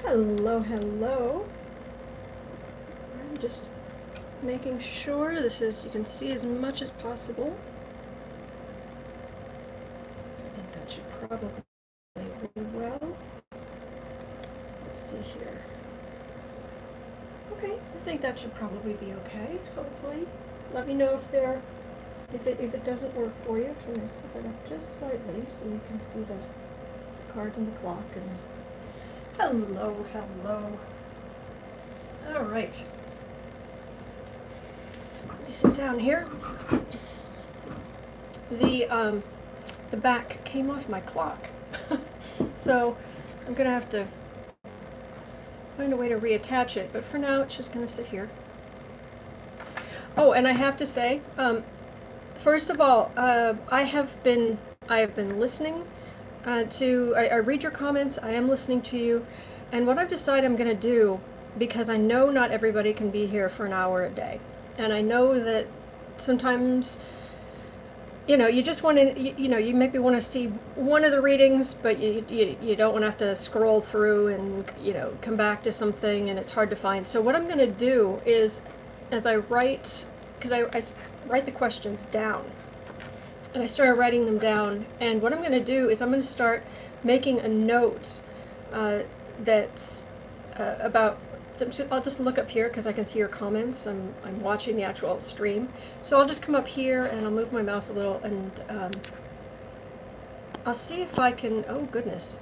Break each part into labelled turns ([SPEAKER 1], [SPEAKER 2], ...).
[SPEAKER 1] Hello, hello. I'm just making sure this is, you can see as much as possible. I think that should probably work well. Let's see here. Okay, I think that should probably be okay, hopefully. Let me know if it doesn't work for you. I'm going to set that up just slightly so you can see the cards and the clock. And hello, hello. All right. Let me sit down here. The back came off my clock, so I'm gonna have to find a way to reattach it. But for now, it's just gonna sit here. Oh, and I have to say, first of all, I have been listening I read your comments. I am listening to you, and what I've decided I'm gonna do, because I know not everybody can be here for an hour a day, and I know that sometimes, you just want to, you maybe want to see one of the readings, but you don't want to have to scroll through and, come back to something and it's hard to find. So what I'm going to do is, as I write, because I write the questions down, and I started writing them down, and what I'm going to do is I'm going to start making a note that's about, I'll just look up here because I can see your comments. I'm watching the actual stream. So I'll just come up here and I'll move my mouse a little, and I'll see if I can, oh goodness.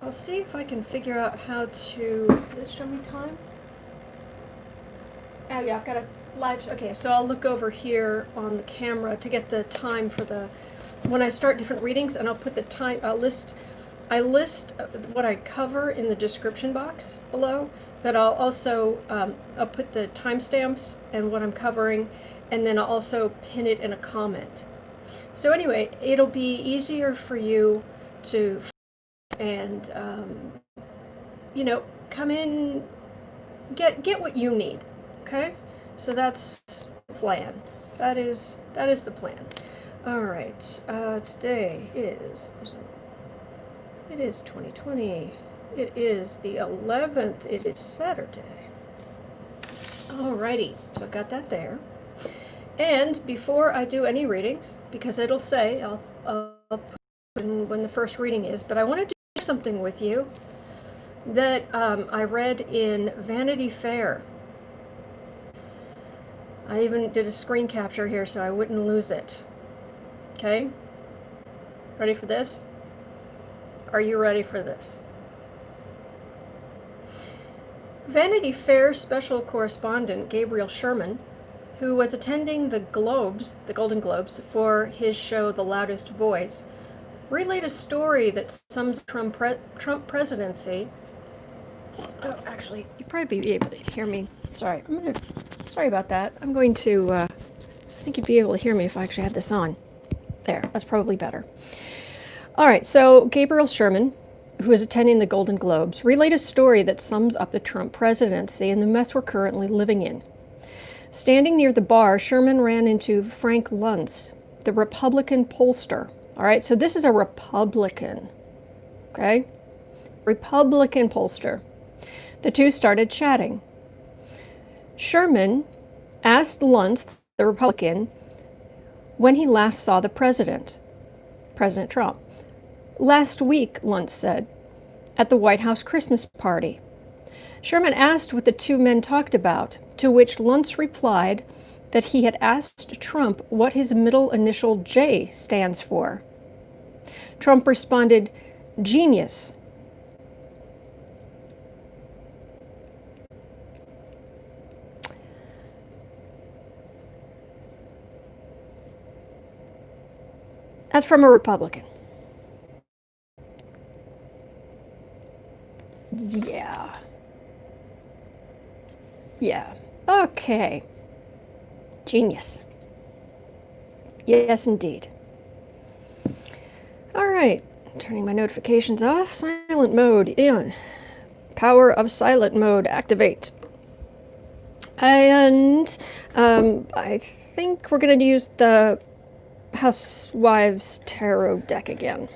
[SPEAKER 1] I'll see if I can figure out how to, does this show me time? Oh yeah, I've got a live, okay, so I'll look over here on the camera to get the time for when I start different readings, and I'll put the time, I list what I cover in the description box below, but I'll also, I'll put the timestamps and what I'm covering, and then I'll also pin it in a comment. So anyway, it'll be easier for you to, and, come in, get what you need, okay? So that's the plan. That is the plan. All right, today it is 2020. It is the 11th. It is Saturday. Alrighty, so I've got that there. And before I do any readings, because it'll say, I'll put when the first reading is, but I want to do something with you that I read in Vanity Fair. I even did a screen capture here so I wouldn't lose it. Okay? Ready for this? Are you ready for this? Vanity Fair special correspondent Gabriel Sherman, who was attending the Golden Globes, for his show The Loudest Voice, relayed a story that sums Trump presidency. Oh, actually, you'd probably be able to hear me. Sorry about that. I'm going to, I think you'd be able to hear me if I actually had this on. There, that's probably better. All right, so Gabriel Sherman, who is attending the Golden Globes, relayed a story that sums up the Trump presidency and the mess we're currently living in. Standing near the bar, Sherman ran into Frank Luntz, the Republican pollster. All right, so this is a Republican, okay? Republican pollster. The two started chatting. Sherman asked Luntz, the Republican, when he last saw the president, President Trump. Last week, Luntz said, at the White House Christmas party. Sherman asked what the two men talked about, to which Luntz replied that he had asked Trump what his middle initial J stands for. Trump responded, genius. That's from a Republican. Yeah. Okay. Genius. Yes, indeed. All right. Turning my notifications off. Silent mode in. Power of silent mode activate. And I think we're going to use the Housewives Tarot deck again.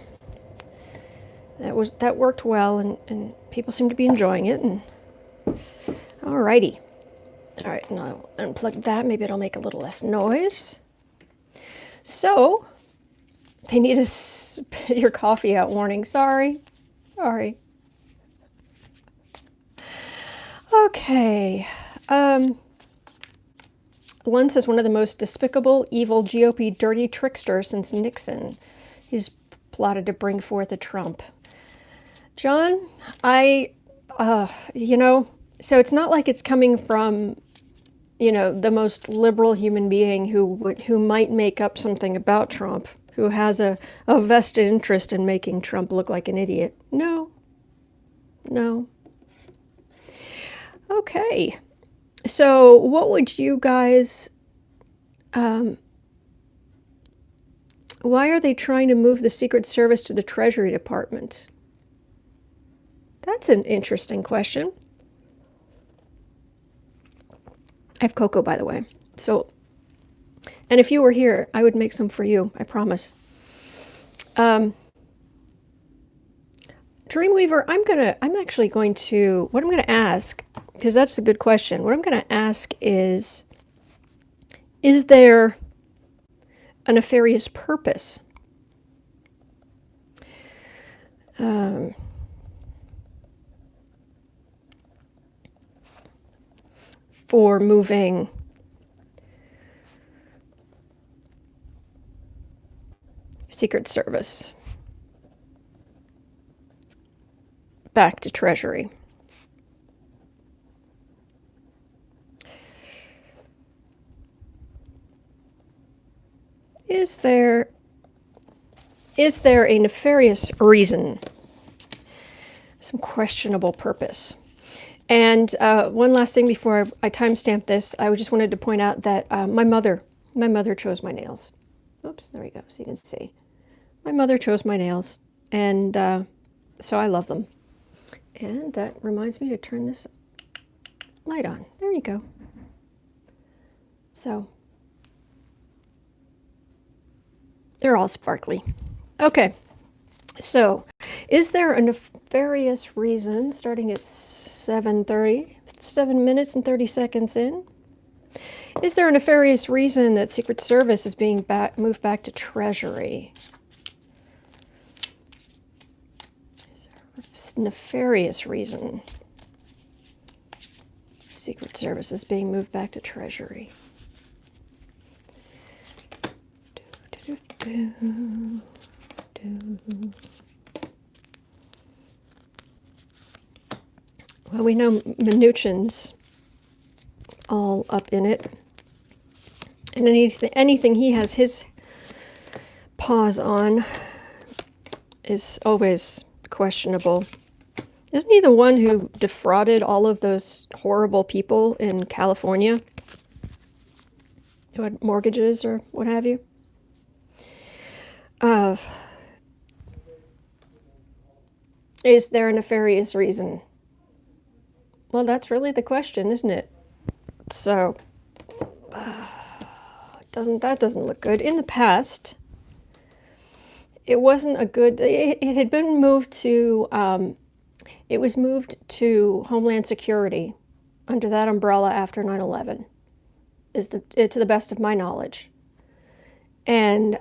[SPEAKER 1] that worked well, and people seem to be enjoying it. And alrighty. All right, now I'll unplug that. Maybe it'll make a little less noise. So, they need a spit your coffee out warning. Sorry. Okay. Lund says one of the most despicable, evil GOP dirty tricksters since Nixon. He's plotted to bring forth a Trump. John, so it's not like it's coming from, the most liberal human being who might make up something about Trump, who has a vested interest in making Trump look like an idiot. No. Okay. So what would you guys, why are they trying to move the Secret Service to the Treasury Department? That's an interesting question. I have cocoa, by the way. So, and if you were here, I would make some for you, I promise. Dreamweaver, what I'm going to ask, because that's a good question. What I'm going to ask is there a nefarious purpose? For moving Secret Service back to Treasury. Is there a nefarious reason? Some questionable purpose. And one last thing before I timestamp this, I just wanted to point out that my mother chose my nails. Oops, there we go, so you can see. My mother chose my nails, and so I love them. And that reminds me to turn this light on. There you go. So, they're all sparkly. Okay, so is there a nefarious reason, starting at 7:30, 7 minutes and 30 seconds in? Is there a nefarious reason that Secret Service is being moved back to Treasury? Is there a nefarious reason Secret Service is being moved back to Treasury? Well, we know Mnuchin's all up in it. And anything he has his paws on is always questionable. Isn't he the one who defrauded all of those horrible people in California who had mortgages or what have you? Is there a nefarious reason? Well, that's really the question, isn't it? So, that doesn't look good. In the past, it wasn't a good. It had been moved to. It was moved to Homeland Security under that umbrella after 9/11. To the best of my knowledge, and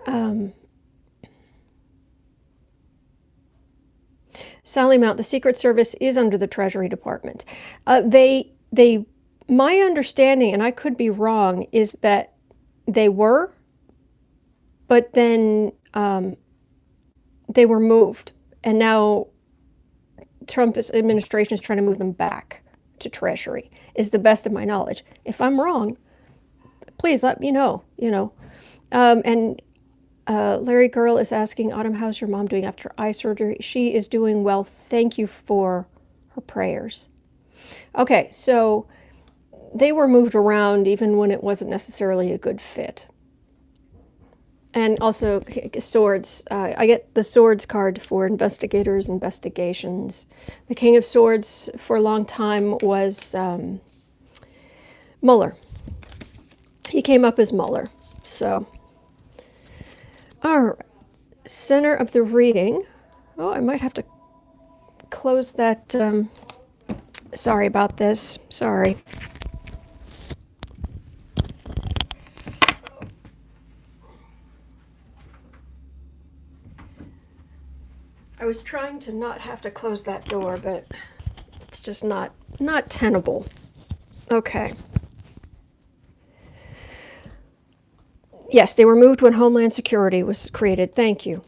[SPEAKER 1] Sally Mount, the Secret Service is under the Treasury Department. My understanding, and I could be wrong, is that they were, but then they were moved, and now Trump's administration is trying to move them back to Treasury, is the best of my knowledge. If I'm wrong, please let me know, and Larry Girl is asking, Autumn, how's your mom doing after eye surgery? She is doing well. Thank you for her prayers. Okay, so they were moved around even when it wasn't necessarily a good fit. And also swords. I get the swords card for investigators, investigations. The King of Swords for a long time was Mueller. He came up as Mueller. So, all right. Center of the reading. Oh, I might have to close that. Sorry about this. Sorry. I was trying to not have to close that door, but it's just not tenable. Okay. Yes, they were moved when Homeland Security was created. Thank you.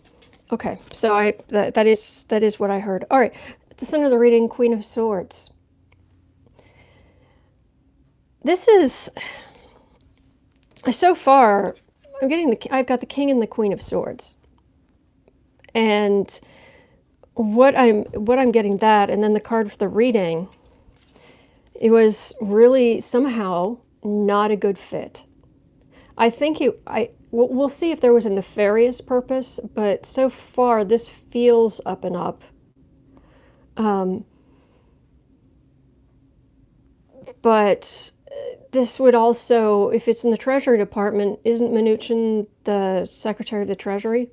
[SPEAKER 1] Okay, so that is what I heard. All right, at the center of the reading, Queen of Swords. This is so far. I've got the King and the Queen of Swords, and what I'm getting that, and then the card for the reading. It was really somehow not a good fit. I think we'll see if there was a nefarious purpose, but so far this feels up and up. But this would also, if it's in the Treasury Department, isn't Mnuchin the Secretary of the Treasury?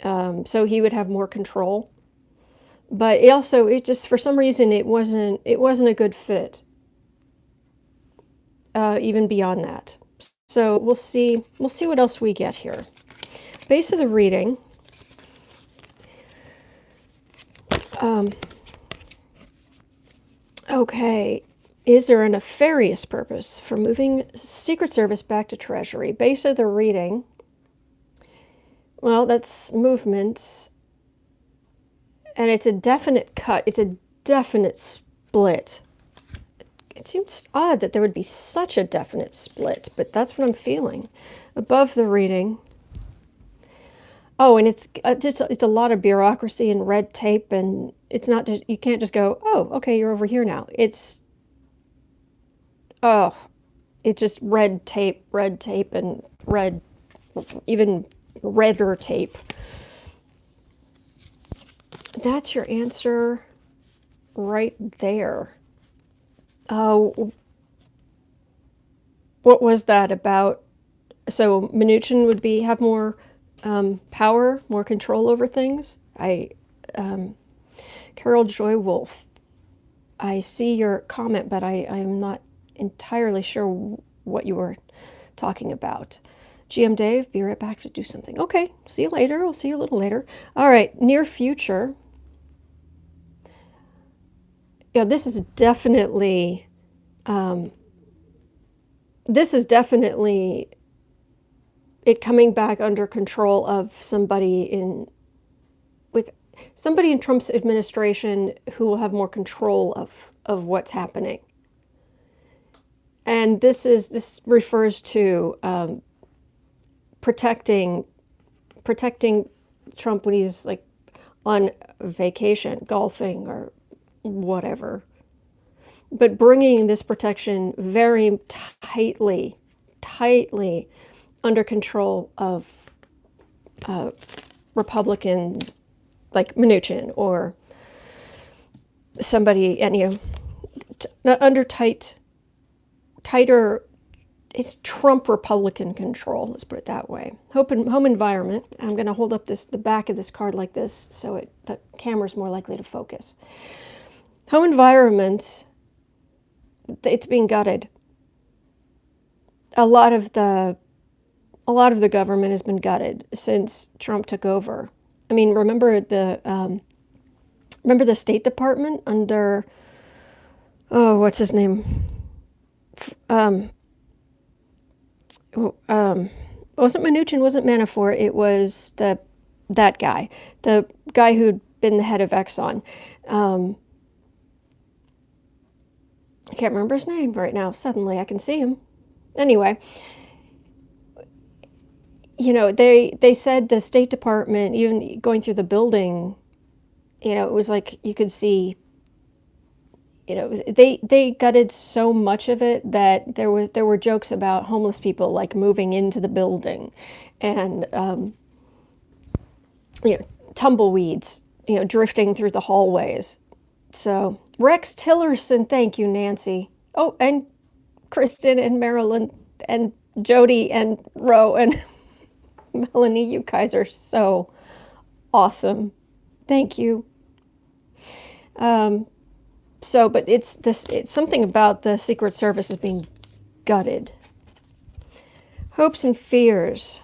[SPEAKER 1] So he would have more control. But it just, for some reason, it wasn't a good fit. Even beyond that. So we'll see what else we get here. Base of the reading. Okay. Is there a nefarious purpose for moving Secret Service back to Treasury? Base of the reading. Well, that's movements. And it's a definite cut. It's a definite split. It seems odd that there would be such a definite split, but that's what I'm feeling. Above the reading. Oh, and it's a lot of bureaucracy and red tape, and it's not just, you can't just go, oh, okay, you're over here now. It's just red tape, and even redder tape. That's your answer right there. Oh, what was that about? So Mnuchin would have more power, more control over things. Carol Joy Wolf, I see your comment, but I am not entirely sure what you were talking about. GM Dave, be right back to do something. Okay, see you later. I'll see you a little later. All right, near future. Yeah, this is definitely it coming back under control of somebody in Trump's administration who will have more control of what's happening. And this refers to protecting Trump when he's like on vacation, golfing or whatever, but bringing this protection very tightly under control of Republican, like Mnuchin or somebody, and under tighter. It's Trump Republican control. Let's put it that way. Home environment. I'm going to hold up the back of this card like this, so the camera's more likely to focus. Home environment, it's being gutted. A lot of the government has been gutted since Trump took over. I mean, remember the State Department under, what's his name? Wasn't Mnuchin, wasn't Manafort, it was that guy, the guy who'd been the head of Exxon. I can't remember his name right now. Suddenly I can see him. Anyway, they said the State Department, even going through the building, it was like you could see, they gutted so much of it that there were jokes about homeless people like moving into the building, and tumbleweeds, drifting through the hallways. So Rex Tillerson, thank you, Nancy. Oh, and Kristen and Marilyn and Jody and Ro and Melanie, you guys are so awesome. Thank you. But it's something about the Secret Service is being gutted. Hopes and fears.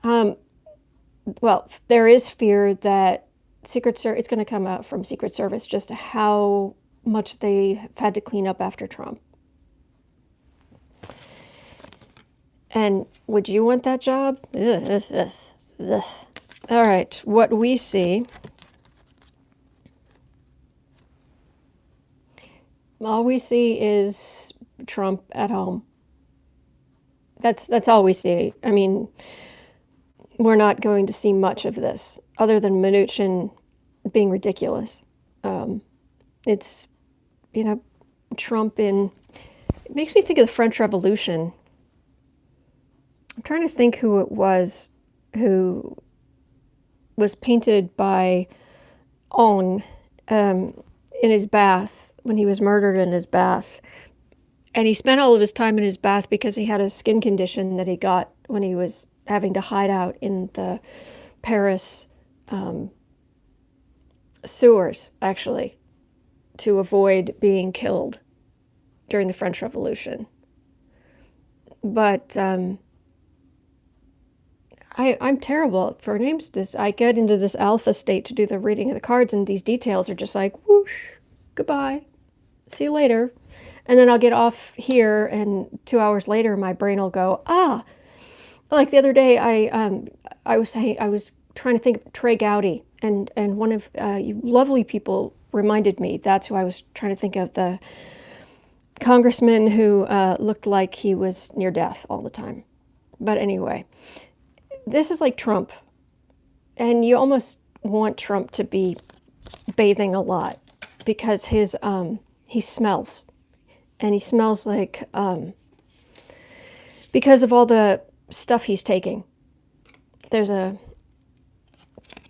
[SPEAKER 1] Well, there is fear that it's going to come out from Secret Service just how much they've had to clean up after Trump. And would you want that job? Ugh, ugh, ugh. All right, what we see. All we see is Trump at home. That's all we see. I mean, we're not going to see much of this other than Mnuchin being ridiculous. It's, Trump it makes me think of the French Revolution. I'm trying to think who it was who was painted by Ong in his bath when he was murdered in his bath. And he spent all of his time in his bath because he had a skin condition that he got when he was having to hide out in the Paris sewers, actually, to avoid being killed during the French Revolution. But I'm terrible for names. I get into this alpha state to do the reading of the cards, and these details are just like, whoosh, goodbye, see you later. And then I'll get off here, and 2 hours later, my brain will go, Like the other day, I was trying to think of Trey Gowdy, and one of you lovely people reminded me that's who I was trying to think of, the congressman who looked like he was near death all the time. But anyway, this is like Trump, and you almost want Trump to be bathing a lot because he smells. And he smells like, because of all the stuff he's taking, there's a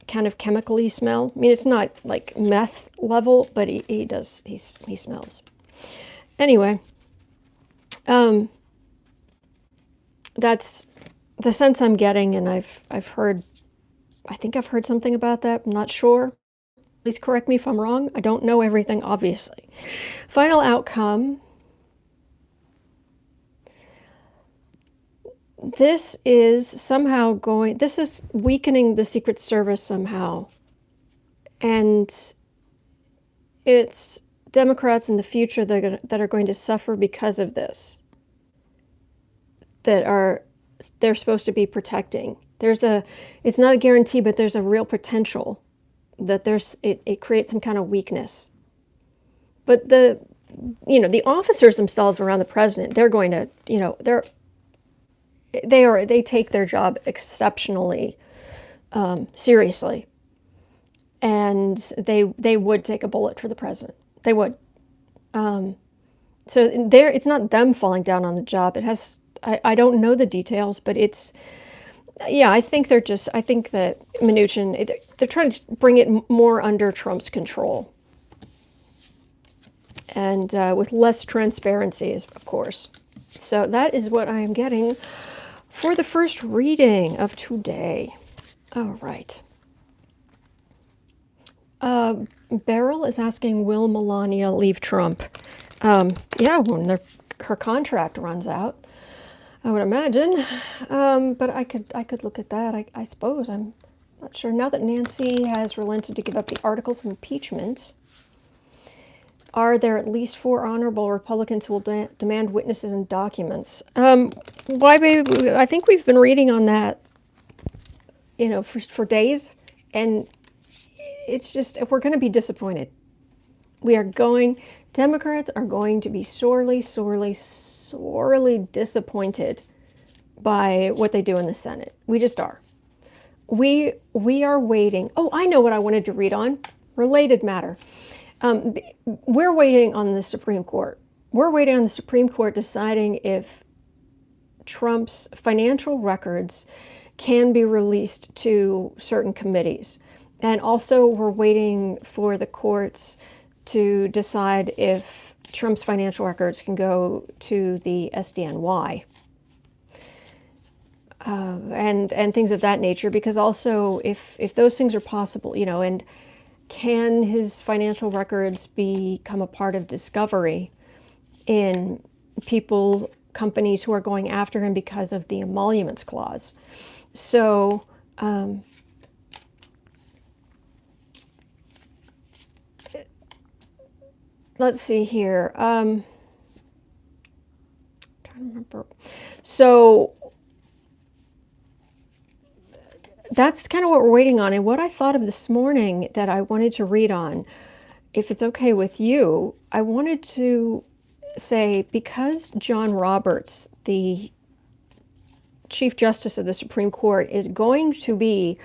[SPEAKER 1] kind of chemical-y smell. I mean, it's not like meth level, but he smells. Anyway, that's the sense I'm getting, and I think I've heard something about that. I'm not sure. Please correct me if I'm wrong. I don't know everything, obviously. Final outcome. This is weakening the Secret Service somehow. And it's Democrats in the future that are going to suffer because of this, they're supposed to be protecting. It's not a guarantee, but there's a real potential that it creates some kind of weakness. But the officers themselves around the president, they're going to, they take their job exceptionally seriously, and they would take a bullet for the president. They would. So it's not them falling down on the job. It has. I don't know the details, but it's. Yeah, I think that Mnuchin, they're trying to bring it more under Trump's control, and with less transparency, of course. So that is what I am getting for the first reading of today. All right. Beryl is asking, will Melania leave Trump? Yeah, when her contract runs out, I would imagine. But I could look at that, I suppose. I'm not sure. Now that Nancy has relented to give up the articles of impeachment, are there at least 4 honorable Republicans who will demand witnesses and documents? Why, baby? I think we've been reading on that, for days, and it's just, we're going to be disappointed. Democrats are going to be sorely, sorely, sorely disappointed by what they do in the Senate. We just are. We are waiting. Oh, I know what I wanted to read on. Related matter. We're waiting on the Supreme Court. We're waiting on the Supreme Court deciding if Trump's financial records can be released to certain committees. And also we're waiting for the courts to decide if Trump's financial records can go to the SDNY. And things of that nature, because also if those things are possible, and can his financial records become a part of discovery in companies who are going after him because of the emoluments clause? So, let's see here. Trying to remember. So that's kind of what we're waiting on. And what I thought of this morning that I wanted to read on, if it's okay with you, I wanted to say, because John Roberts, the Chief Justice of the Supreme Court, is going to be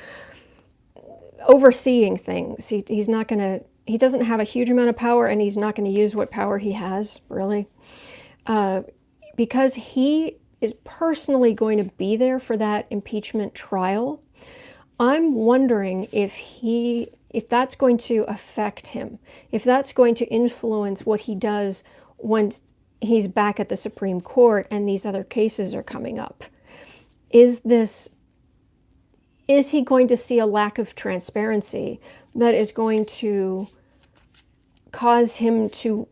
[SPEAKER 1] overseeing things. He's not going to, he doesn't have a huge amount of power, and he's not going to use what power he has, really. Because he is personally going to be there for that impeachment trial, I'm wondering if that's going to affect him, if that's going to influence what he does once he's back at the Supreme Court and these other cases are coming up. Is he going to see a lack of transparency that is going to cause him to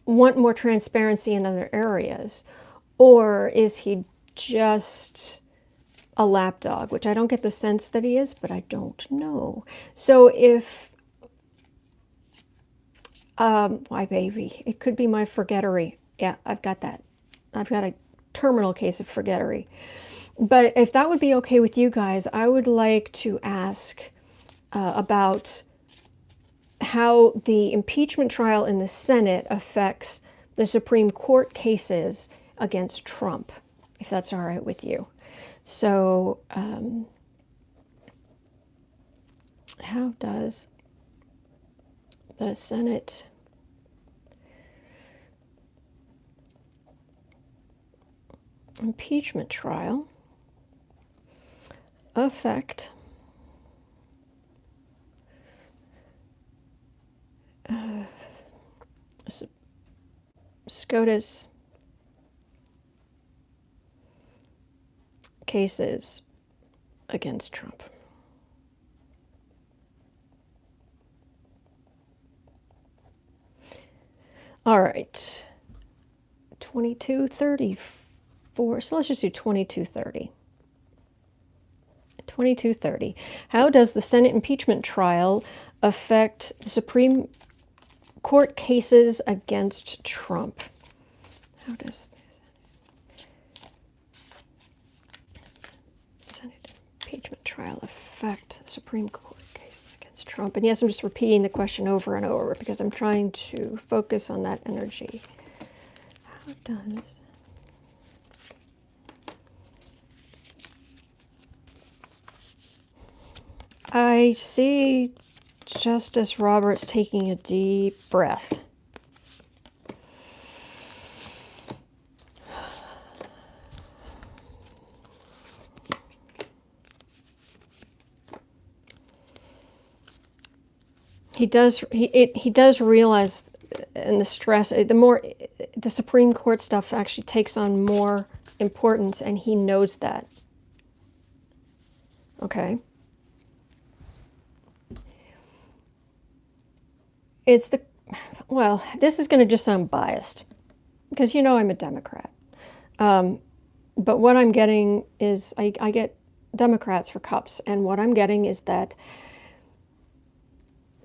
[SPEAKER 1] want more transparency in other areas? Or is he just a lapdog, which I don't get the sense that he is, but I don't know. So if, why baby, it could be my forgettery. Yeah, I've got that. I've got a terminal case of forgettery. But if that would be okay with you guys, I would like to ask about how the impeachment trial in the Senate affects the Supreme Court cases against Trump, if that's all right with you. So, how does the Senate impeachment trial affect SCOTUS cases against Trump? All right, 2234. So let's just do 2230. 2230. How does the Senate impeachment trial affect the Supreme Court cases against Trump? How does the Senate impeachment trial affect the Supreme Court cases against Trump? And yes, I'm just repeating the question over and over because I'm trying to focus on that energy. How does I see Justice Roberts taking a deep breath. He does realize, and the stress, the more the Supreme Court stuff actually takes on more importance, and he knows that. Okay. Well, this is going to just sound biased, because you know I'm a Democrat. But what I'm getting is, I get Democrats for cups, and what I'm getting is that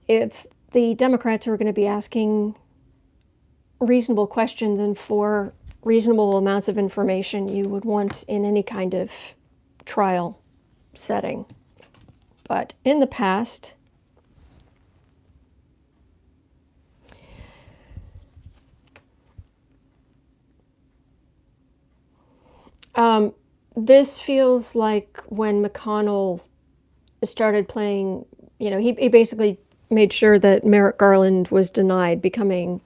[SPEAKER 1] it's the Democrats who are going to be asking reasonable questions and for reasonable amounts of information you would want in any kind of trial setting. But in the past, this feels like when McConnell started playing, you know, he basically made sure that Merrick Garland was denied becoming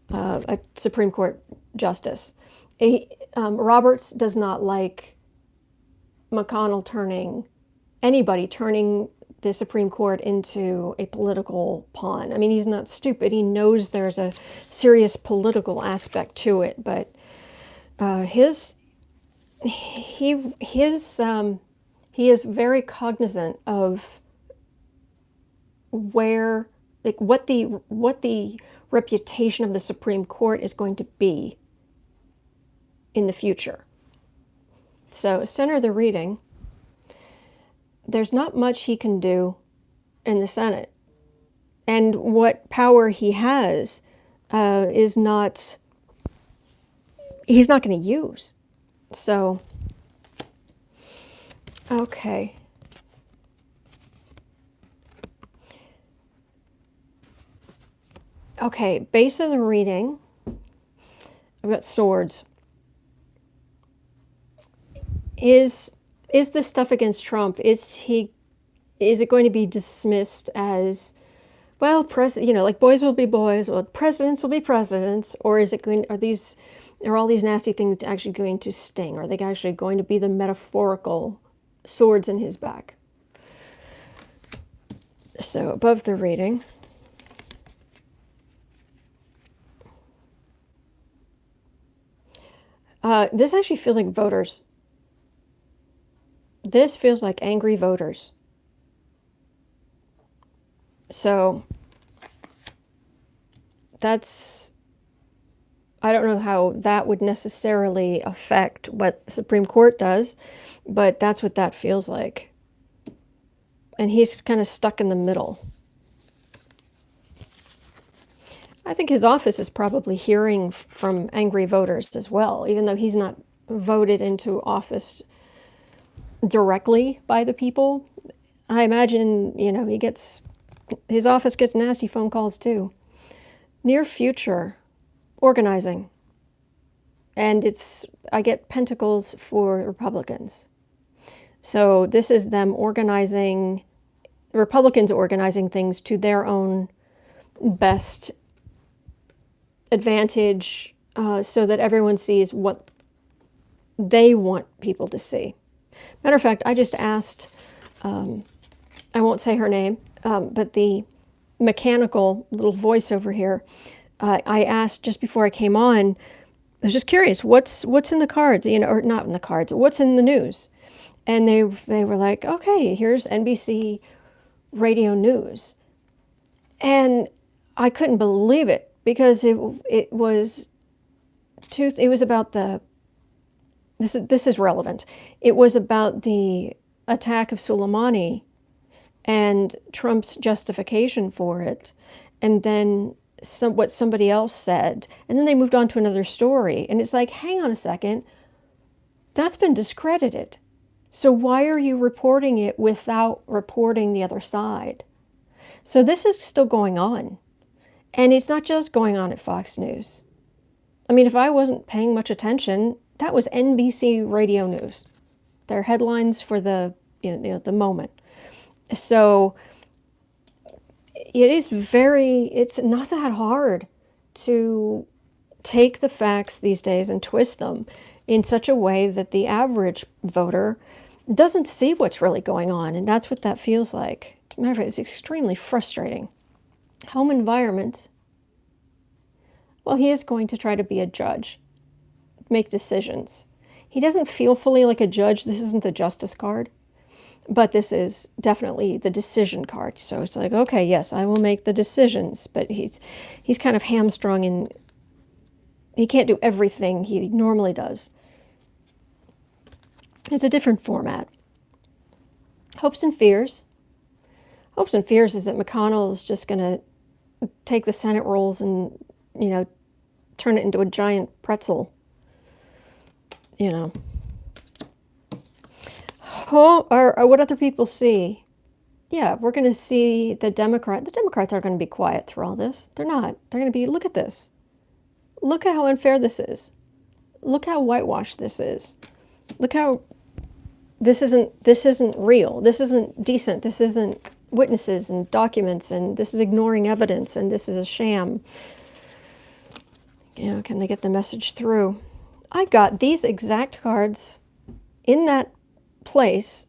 [SPEAKER 1] a Supreme Court justice. Roberts does not like McConnell turning the Supreme Court into a political pawn. I mean, he's not stupid. He knows there's a serious political aspect to it, but he is very cognizant of where, like, what the reputation of the Supreme Court is going to be in the future. So, center of the reading, there's not much he can do in the Senate. And what power he has is not, he's not going to use. So, okay. Okay, base of the reading, I've got swords. Is this stuff against Trump, is it going to be dismissed as, well, like boys will be boys, or presidents will be presidents, or is it going, are all these nasty things actually going to sting? Are they actually going to be the metaphorical swords in his back? So above the reading, this actually feels like voters. This feels like angry voters. So that's, I don't know how that would necessarily affect what the Supreme Court does, but that's what that feels like. And he's kind of stuck in the middle. I think his office is probably hearing from angry voters as well, even though he's not voted into office directly by the people. I imagine, his office gets nasty phone calls too. Near future, organizing. And I get pentacles for Republicans. So this is them organizing, Republicans organizing things to their own best advantage, so that everyone sees what they want people to see. Matter of fact, I just asked, I won't say her name, but the mechanical little voice over here, I asked just before I came on, I was just curious, what's in the cards, or not in the cards, what's in the news? And they were like, okay, here's NBC radio news. And I couldn't believe it, because it was about this is relevant. It was about the attack of Soleimani and Trump's justification for it, and then what somebody else said, and then they moved on to another story, and it's like, hang on a second, that's been discredited. So why are you reporting it without reporting the other side? So this is still going on, and it's not just going on at Fox News. I mean, if I wasn't paying much attention, that was NBC radio news. Their headlines for the moment. So it's not that hard to take the facts these days and twist them in such a way that the average voter doesn't see what's really going on. And that's what that feels like. As a matter of fact, it's extremely frustrating. Home environment. Well, he is going to try to be a judge, make decisions. He doesn't feel fully like a judge. This isn't the justice card, but this is definitely the decision card. So it's like, okay, yes, I will make the decisions, but he's kind of hamstrung, and he can't do everything he normally does. It's a different format. Hopes and fears. Hopes and fears is that McConnell is just going to take the Senate rolls and, turn it into a giant pretzel. Or what other people see. Yeah, we're going to see the Democrats aren't going to be quiet through all this. They're not. They're going to be, look at this. Look at how unfair this is. Look how whitewashed this is. Look how this isn't real. This isn't decent. This isn't witnesses and documents, and this is ignoring evidence, and this is a sham. Can they get the message through? I got these exact cards in that place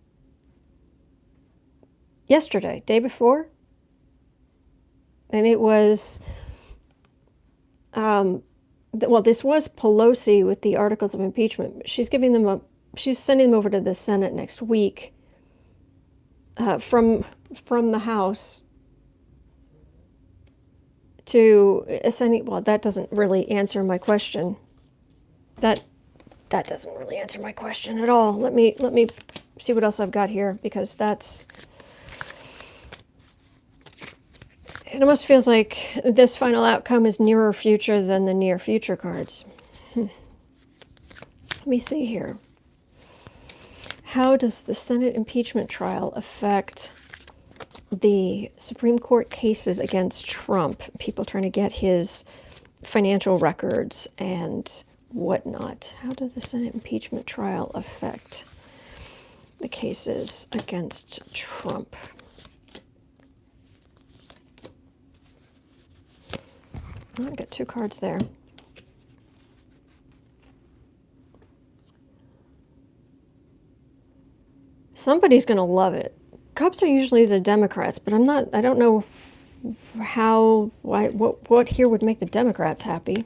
[SPEAKER 1] yesterday, day before. And it was, this was Pelosi with the articles of impeachment. She's sending them over to the Senate next week from the House. to ascending. Well, that doesn't really answer my question. That doesn't really answer my question at all. Let me see what else I've got here, because that's. It almost feels like this final outcome is nearer future than the near future cards. Let me see here. How does the Senate impeachment trial affect the Supreme Court cases against Trump? People trying to get his financial records and whatnot. How does the Senate impeachment trial affect the cases against Trump? Oh, I got 2 cards there. Somebody's going to love it. Cups are usually the Democrats, but I don't know what here would make the Democrats happy.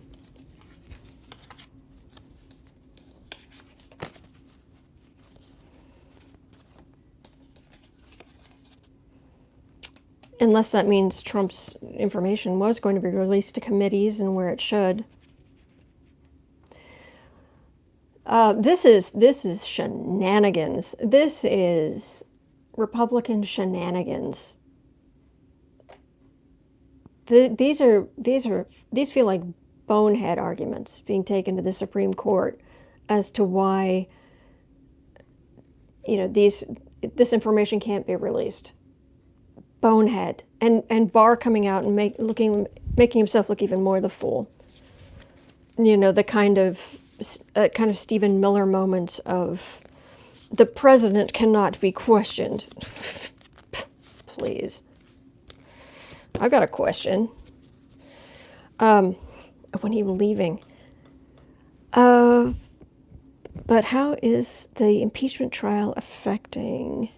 [SPEAKER 1] Unless that means Trump's information was going to be released to committees and where it should. This is shenanigans. This is Republican shenanigans. These feel like bonehead arguments being taken to the Supreme Court as to why, this information can't be released. Bonehead. And Barr coming out and making himself look even more the fool. The kind of Stephen Miller moment of the president cannot be questioned. Please. I've got a question. When he was leaving. But how is the impeachment trial affecting...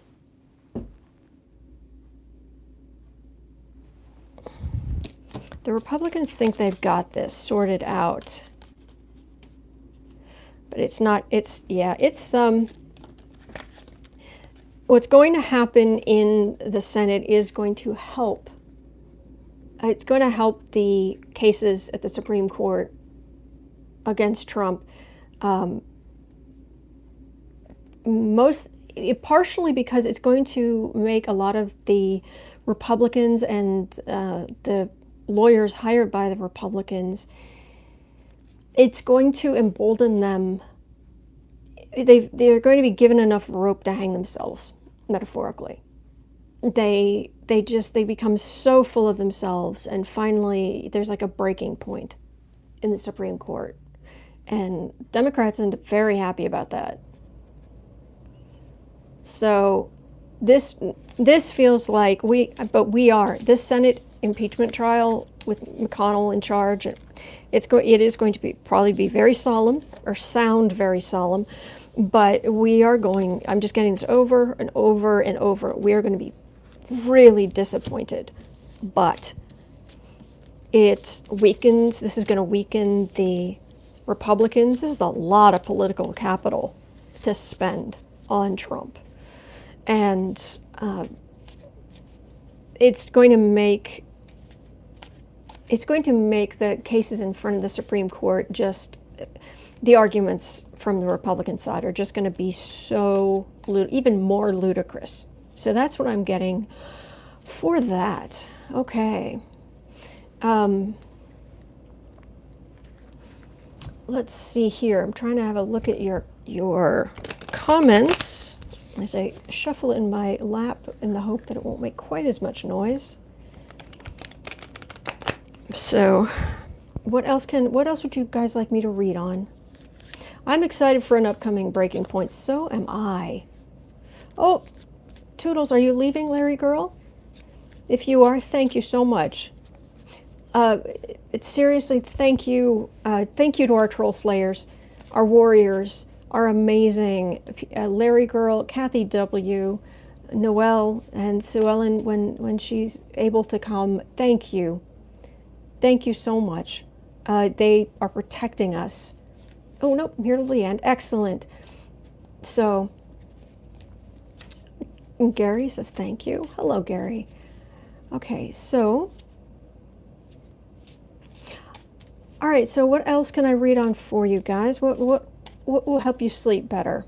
[SPEAKER 1] The Republicans think they've got this sorted out. But it's not, what's going to happen in the Senate is going to help. It's going to help the cases at the Supreme Court against Trump. Partially because it's going to make a lot of the Republicans and the lawyers hired by the Republicans, it's going to embolden them. They're going to be given enough rope to hang themselves, metaphorically. They become so full of themselves, and finally there's like a breaking point in the Supreme Court. And Democrats end up very happy about that. So this feels like this Senate impeachment trial with McConnell in charge, it is going to probably be very solemn, or sound very solemn, but I'm just getting this over and over and over. We are going to be really disappointed, but this is going to weaken the Republicans. This is a lot of political capital to spend on Trump. And it's going to make the cases in front of the Supreme Court the arguments from the Republican side are just going to be even more ludicrous. So that's what I'm getting for that. Okay. Let's see here. I'm trying to have a look at your comments as I shuffle in my lap in the hope that it won't make quite as much noise. So, what else would you guys like me to read on? I'm excited for an upcoming Breaking Point. So am I. Oh, Toodles, are you leaving, Larry girl? If you are, thank you so much. Seriously, thank you. Thank you to our troll slayers, our warriors, our amazing Larry girl, Kathy W., Noelle, and Sue Ellen when she's able to come. Thank you. Thank you so much. They are protecting us. Oh, nope, I'm here to the end. Excellent. So, Gary says thank you. Hello, Gary. Okay, so All right, so what else can I read on for you guys? What will help you sleep better?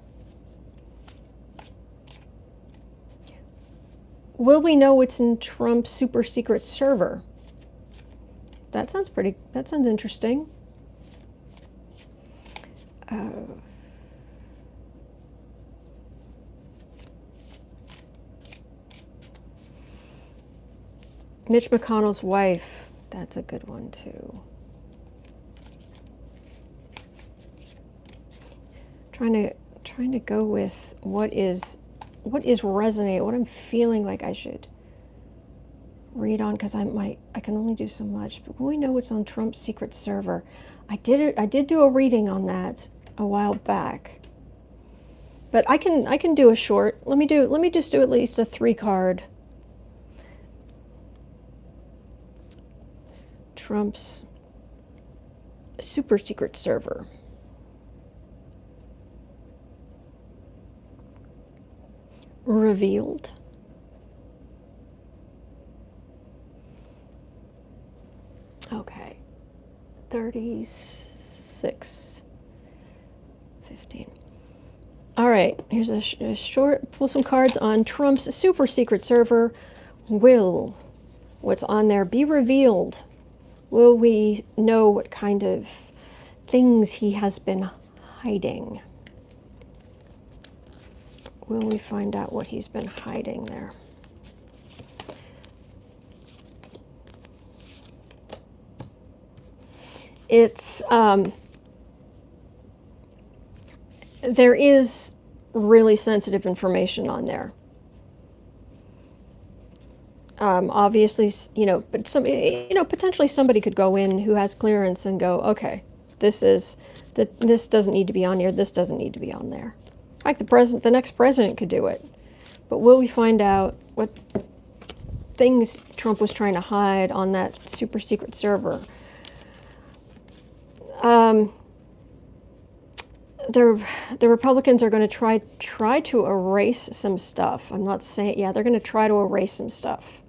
[SPEAKER 1] Will we know what's in Trump's super secret server? That sounds interesting. Mitch McConnell's wife, that's a good one too. Trying to go with what is resonate, what I'm feeling like I should read on, because I can only do so much. But we know what's on Trump's secret server. I did do a reading on that a while back. But I can do a short. Let me just do at least a 3-card. Trump's super secret server. Revealed. Okay. 36. 15. All right, here's a short, pull some cards on Trump's super secret server. Will what's on there be revealed? Will we know what kind of things he has been hiding? Will we find out what he's been hiding there? It's, there is really sensitive information on there. Obviously, but potentially somebody could go in who has clearance and go, okay, this doesn't need to be on here. This doesn't need to be on there. Like the next president could do it. But will we find out what things Trump was trying to hide on that super secret server? The Republicans are going to try to erase some stuff. I'm not saying, yeah, they're going to try to erase some stuff.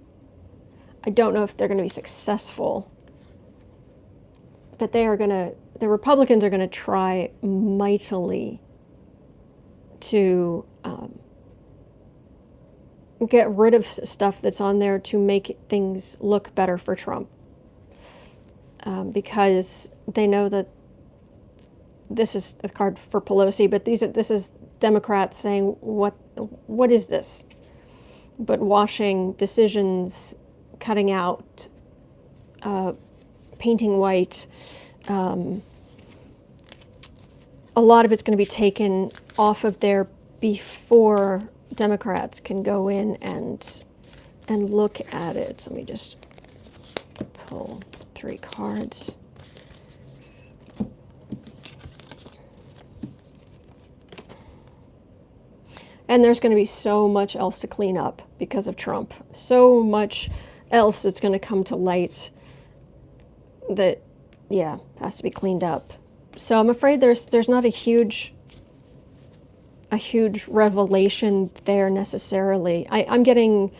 [SPEAKER 1] I don't know if they're going to be successful, but the Republicans are going to try mightily to get rid of stuff that's on there to make things look better for Trump, because they know that this is a card for Pelosi, but this is Democrats saying, what is this? But washing decisions, cutting out, painting white, a lot of it's going to be taken off of there before Democrats can go in and look at it. So let me just pull 3 cards. And there's going to be so much else to clean up because of Trump. So much else that's going to come to light that, yeah, has to be cleaned up. So I'm afraid there's not a huge revelation there necessarily. I'm getting,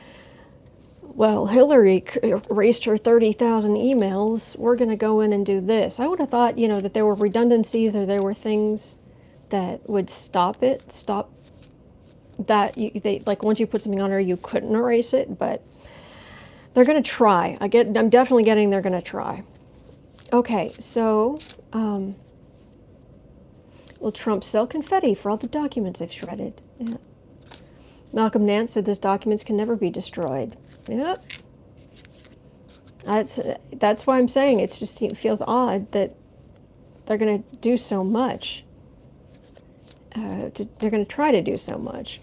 [SPEAKER 1] well, Hillary erased her 30,000 emails. We're going to go in and do this. I would have thought, that there were redundancies or there were things that would stop that like once you put something on there, you couldn't erase it, but they're going to try. I'm definitely getting they're going to try. Okay, so, will Trump sell confetti for all the documents they've shredded? Yeah. Malcolm Nance said those documents can never be destroyed. Yep. That's why I'm saying it feels odd that they're going to do so much. They're going to try to do so much.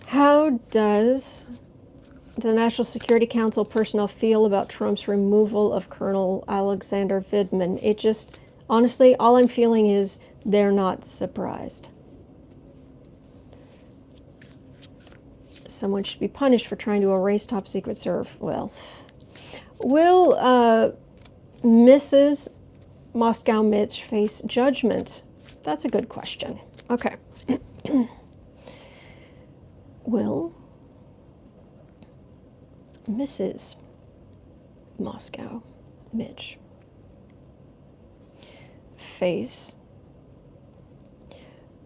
[SPEAKER 1] How does the National Security Council personnel feel about Trump's removal of Colonel Alexander Vindman? Honestly, all I'm feeling is they're not surprised. Someone should be punished for trying to erase top secret serve. Well, will Mrs. MoscowMitch face judgment? That's a good question. Okay. Will Mrs. Moscow Mitch. Face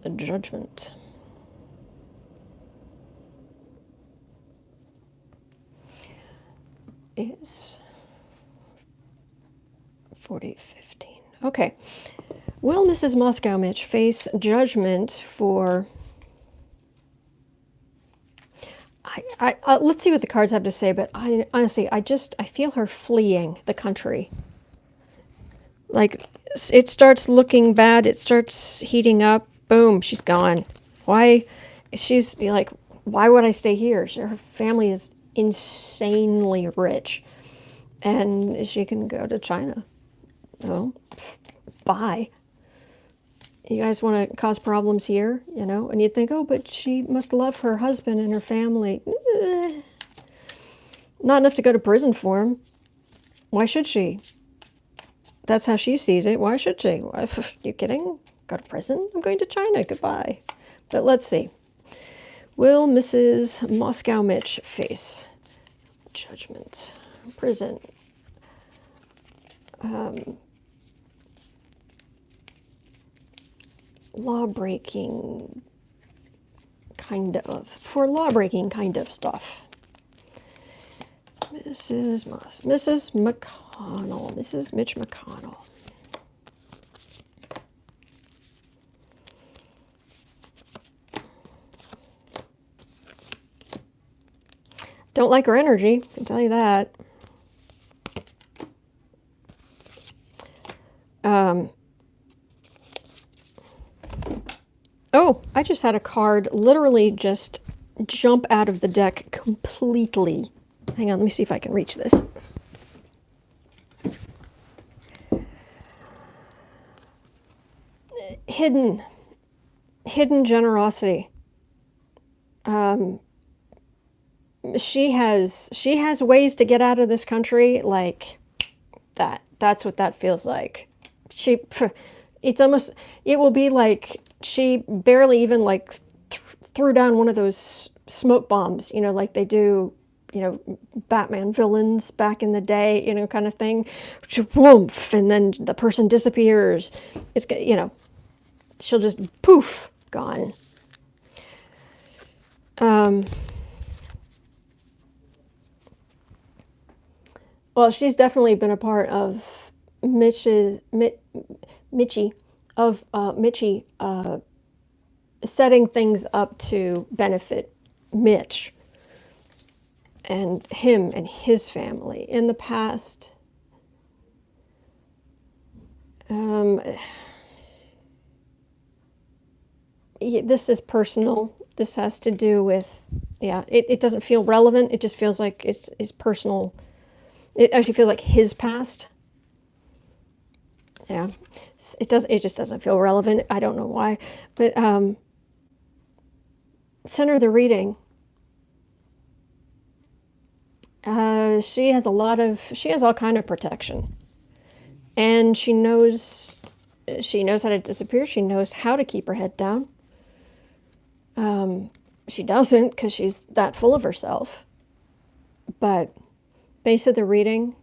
[SPEAKER 1] a judgment. Is 4015. Okay. Will Mrs. MoscowMitch face judgment for... let's see what the cards have to say, but honestly, I feel her fleeing the country. Like, it starts looking bad, it starts heating up, boom, she's gone. Why? She's like, why would I stay here? Her family is insanely rich, and she can go to China. Oh, bye. You guys want to cause problems here, you know? And you'd think, oh, but she must love her husband and her family. Not enough to go to prison for him. Why should she? That's how she sees it. Why should she? You kidding? Go to prison? I'm going to China. Goodbye. But let's see. Will Mrs. MoscowMitch face judgment? Prison. Law-breaking kind of. For law-breaking kind of stuff. Mrs. McConnell. Mrs. Mitch McConnell. Don't like her energy, I can tell you that. Oh, I just had a card literally just jump out of the deck completely. Hang on, let me see if I can reach this. Hidden generosity. She has ways to get out of this country like that. That's what that feels like. It will be like she barely even like threw down one of those smoke bombs, you know, like they do, you know, Batman villains back in the day, you know, kind of thing. Whoomph, and then the person disappears. It's, you know, she'll just poof, gone. Well, she's definitely been a part of Mitchie setting things up to benefit Mitch and him and his family in the past. This is personal. This has to do with, yeah, it doesn't feel relevant. It just feels like it's personal. It actually feels like his past. Yeah, it just doesn't feel relevant. I don't know why, but center of the reading. She has all kind of protection, and she knows how to disappear. She knows how to keep her head down. She doesn't because she's that full of herself. But base of the reading.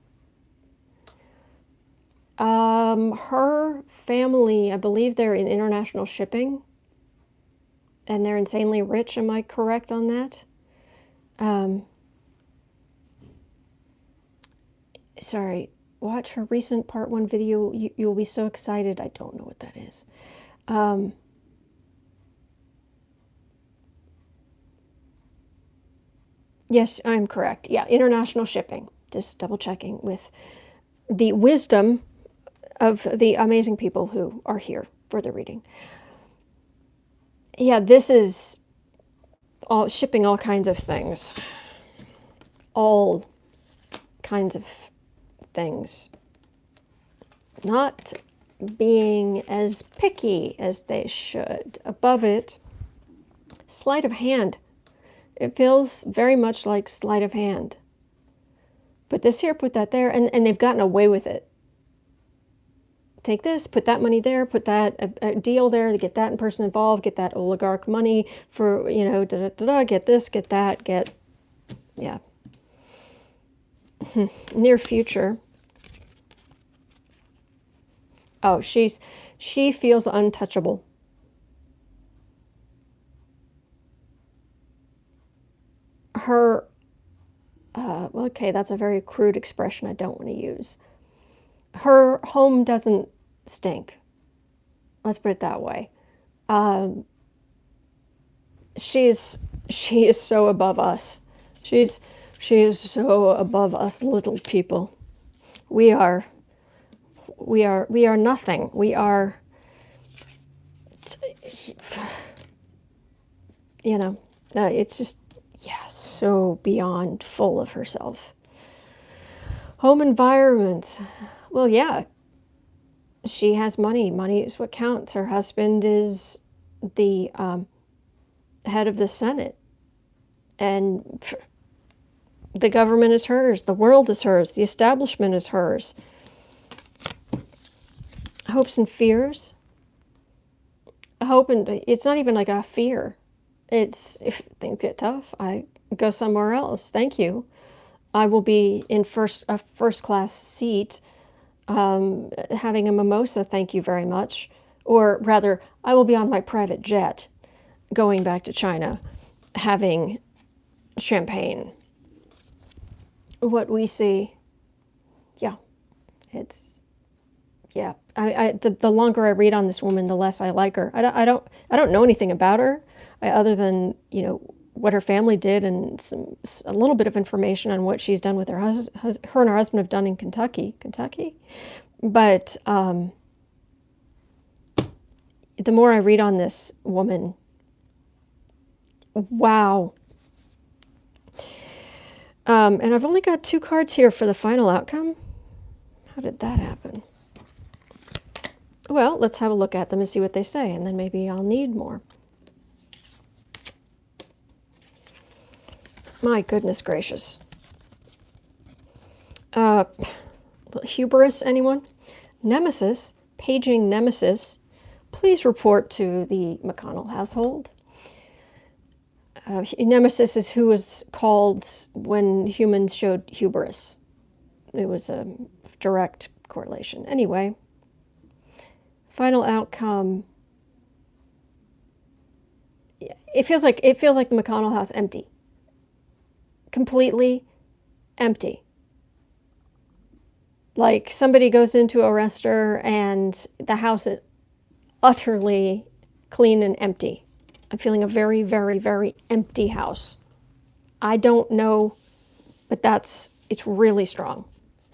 [SPEAKER 1] Her family, I believe they're in international shipping, and they're insanely rich. Am I correct on that? Sorry, watch her recent part 1 video. You'll be so excited. I don't know what that is. Yes, I'm correct. Yeah, international shipping. Just double checking with the wisdom of the amazing people who are here for the reading. Yeah, this is all shipping all kinds of things. All kinds of things. Not being as picky as they should. Above it, sleight of hand. It feels very much like sleight of hand. Put this here, put that there, and they've gotten away with it. Take this, put that money there, put that a deal there to get that person involved, get that oligarch money for, you know, get this, get that, yeah. Near future. Oh, she feels untouchable. Her, okay, that's a very crude expression I don't want to use. Her home doesn't stink. Let's put it that way. Um, she is so above us. She's she is so above us little people. We are we are nothing. We are, you know, it's just, yeah, so beyond full of herself. Home environment. Well, yeah, she has money. Money is what counts. Her husband is the head of the Senate, and the government is hers. The world is hers. The establishment is hers. Hopes and fears. Hope, and it's not even like a fear. It's, if things get tough, I go somewhere else. Thank you. I will be in a first class seat, having a mimosa. Thank you very much. Or rather, I will be on my private jet, going back to China, having champagne. What we see, yeah, it's, yeah. The longer I read on this woman, the less I like her. I don't know anything about her, other than, you know, what her family did, and a little bit of information on what she's done with her husband. Her and her husband have done in Kentucky. But the more I read on this woman, wow. And I've only got 2 cards here for the final outcome. How did that happen? Well, let's have a look at them and see what they say, and then maybe I'll need more. My goodness gracious. Hubris, anyone? Nemesis, paging Nemesis. Please report to the McConnell household. Nemesis is who was called when humans showed hubris. It was a direct correlation. Anyway, final outcome. It feels like the McConnell house empty. Completely empty. Like somebody goes in to arrest her and the house is utterly clean and empty. I'm feeling a very, very, very empty house. I don't know, but it's really strong.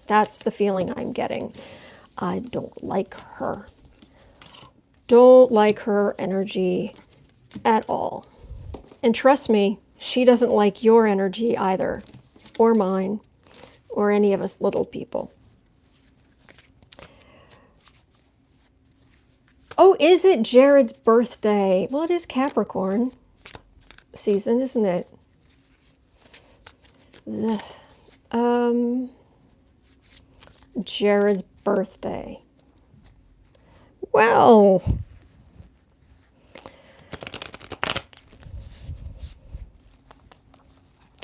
[SPEAKER 1] That's the feeling I'm getting. I don't like her. Don't like her energy at all. And trust me, she doesn't like your energy either, or mine, or any of us little people. Oh, is it Jared's birthday? Well, it is Capricorn season, isn't it? Jared's birthday. Well,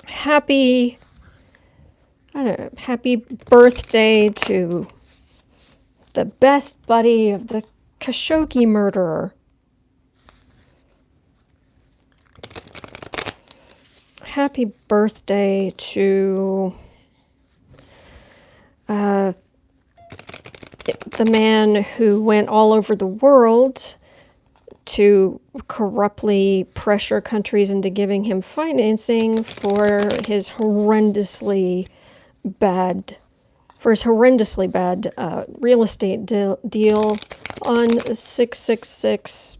[SPEAKER 1] happy birthday to the best buddy of the Khashoggi murderer. Happy birthday to the man who went all over the world to corruptly pressure countries into giving him financing for his horrendously bad real estate deal on 666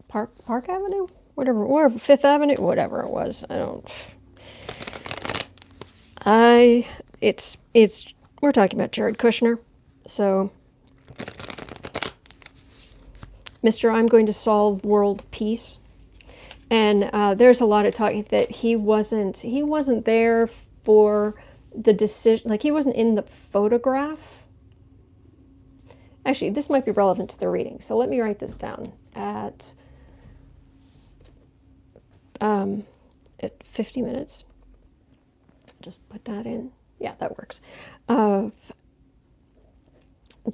[SPEAKER 1] Park Avenue? Whatever, Fifth Avenue, whatever it was. We're talking about Jared Kushner. So, Mr. I'm going to solve world peace. And there's a lot of talking that he wasn't there for the decision, like he wasn't in the photograph. Actually, this might be relevant to the reading, so let me write this down at 50 minutes. Just put that in. Yeah, that works.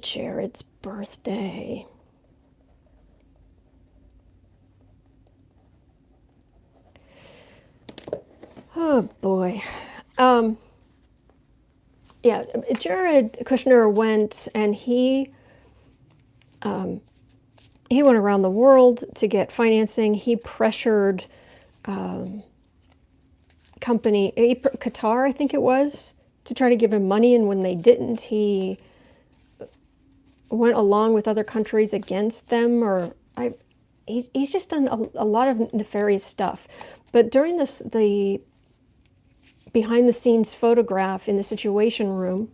[SPEAKER 1] Jared's birthday. Oh boy. Yeah, Jared Kushner went and he went around the world to get financing. He pressured Qatar, I think it was, to try to give him money, and when they didn't, he went along with other countries against them. He's just done a lot of nefarious stuff. But during the behind the scenes photograph in the Situation Room,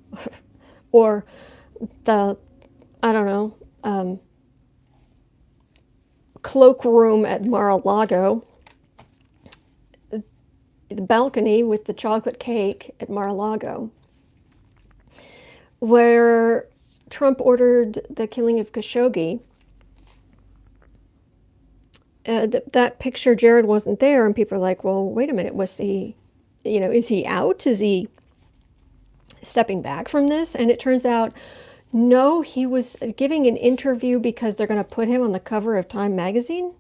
[SPEAKER 1] or the, I don't know, cloak room at Mar-a-Lago, the balcony with the chocolate cake at Mar-a-Lago, where Trump ordered the killing of Khashoggi. That picture, Jared wasn't there, and people are like, well, wait a minute, was he, is he out? Is he stepping back from this? And it turns out, no, he was giving an interview because they're going to put him on the cover of Time magazine.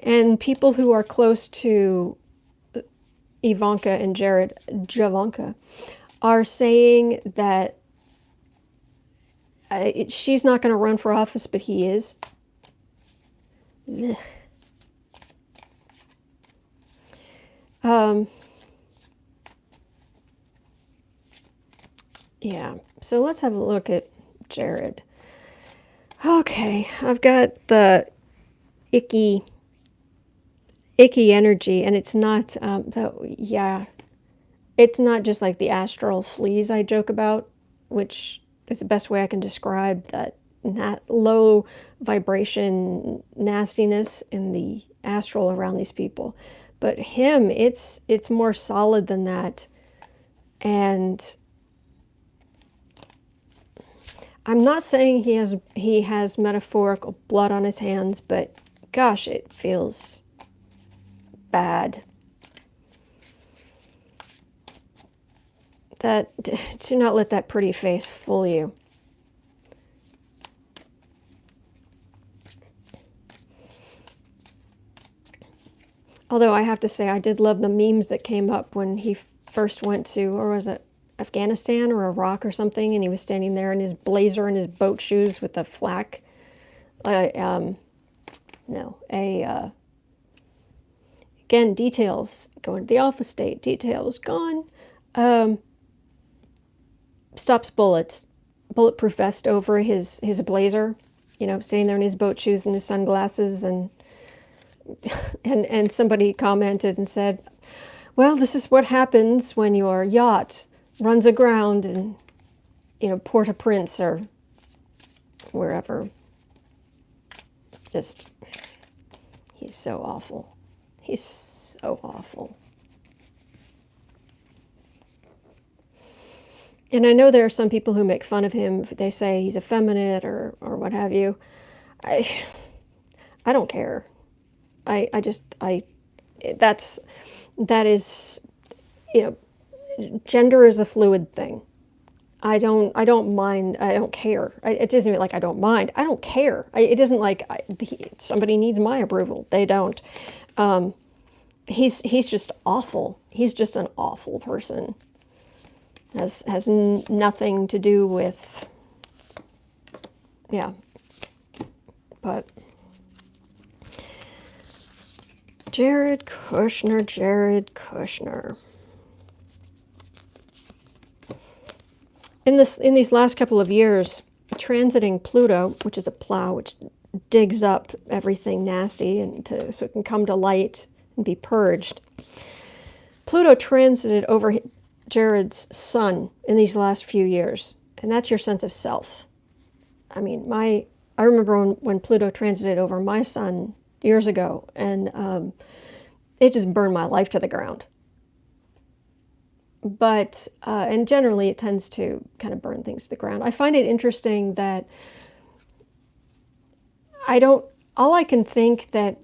[SPEAKER 1] And people who are close to Ivanka and Javanka, are saying that she's not going to run for office, but he is. Yeah, so let's have a look at Jared. Okay, I've got the icky energy, and it's not, it's not just like the astral fleas I joke about, which is the best way I can describe that low vibration nastiness in the astral around these people. But him, it's more solid than that. And I'm not saying he has metaphorical blood on his hands, but gosh, it feels bad. Do not let that pretty face fool you. Although I have to say, I did love the memes that came up when he first went to, or was it Afghanistan or Iraq or something, and he was standing there in his blazer and his boat shoes with the flak. Again, details, going to the alpha state, details gone. Stops bullets, bulletproof vest over his blazer, standing there in his boat shoes and his sunglasses, and somebody commented and said, well, this is what happens when your yacht runs aground in, Port-au-Prince or wherever. Just, he's so awful. He's so awful. And I know there are some people who make fun of him. They say he's effeminate or what have you. I don't care. That is, gender is a fluid thing. I don't mind. I don't care. It isn't even like I don't mind. I don't care. It isn't like somebody needs my approval. They don't. He's just awful. He's just an awful person. Has nothing to do with, yeah. But Jared Kushner. In these last couple of years, transiting Pluto, which is a plow, which digs up everything nasty so it can come to light and be purged. Pluto transited over Jared's sun in these last few years, and that's your sense of self. I mean, I remember when Pluto transited over my sun years ago, and it just burned my life to the ground. But, and generally it tends to kind of burn things to the ground. I find it interesting that all I can think that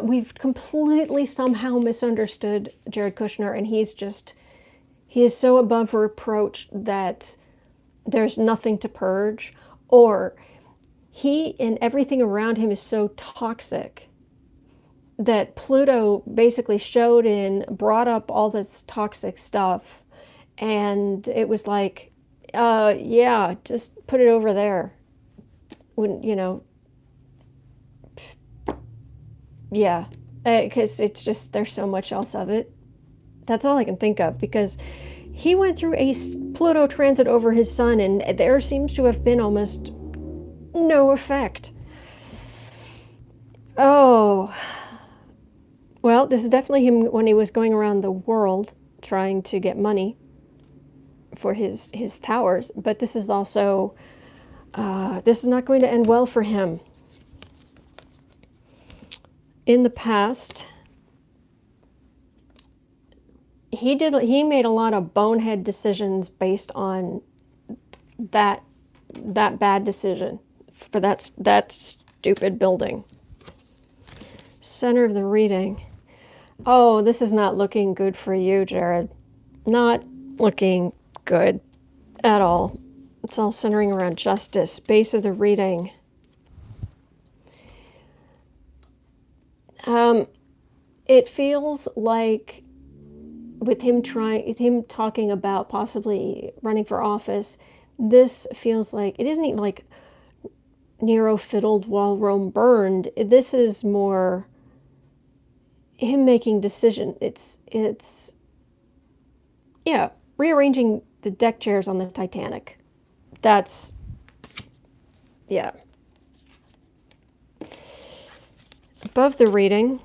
[SPEAKER 1] we've completely somehow misunderstood Jared Kushner, and he's He is so above reproach that there's nothing to purge, or he and everything around him is so toxic that Pluto basically showed in, brought up all this toxic stuff, and it was like, yeah, just put it over there. Wouldn't, yeah, because it's just, there's so much else of it. That's all I can think of, because he went through a Pluto transit over his sun, and there seems to have been almost no effect. Oh, well, this is definitely him when he was going around the world trying to get money for his towers, but this is also, this is not going to end well for him. In the past, he made a lot of bonehead decisions based on that bad decision for that stupid building. Center of the reading. Oh, this is not looking good for you, Jared. Not looking good at all. It's all centering around justice. Base of the reading. It feels like with him talking about possibly running for office, this feels like it isn't even like Nero fiddled while Rome burned. This is more him making decision. It's yeah, rearranging the deck chairs on the Titanic. That's, yeah. Above the reading,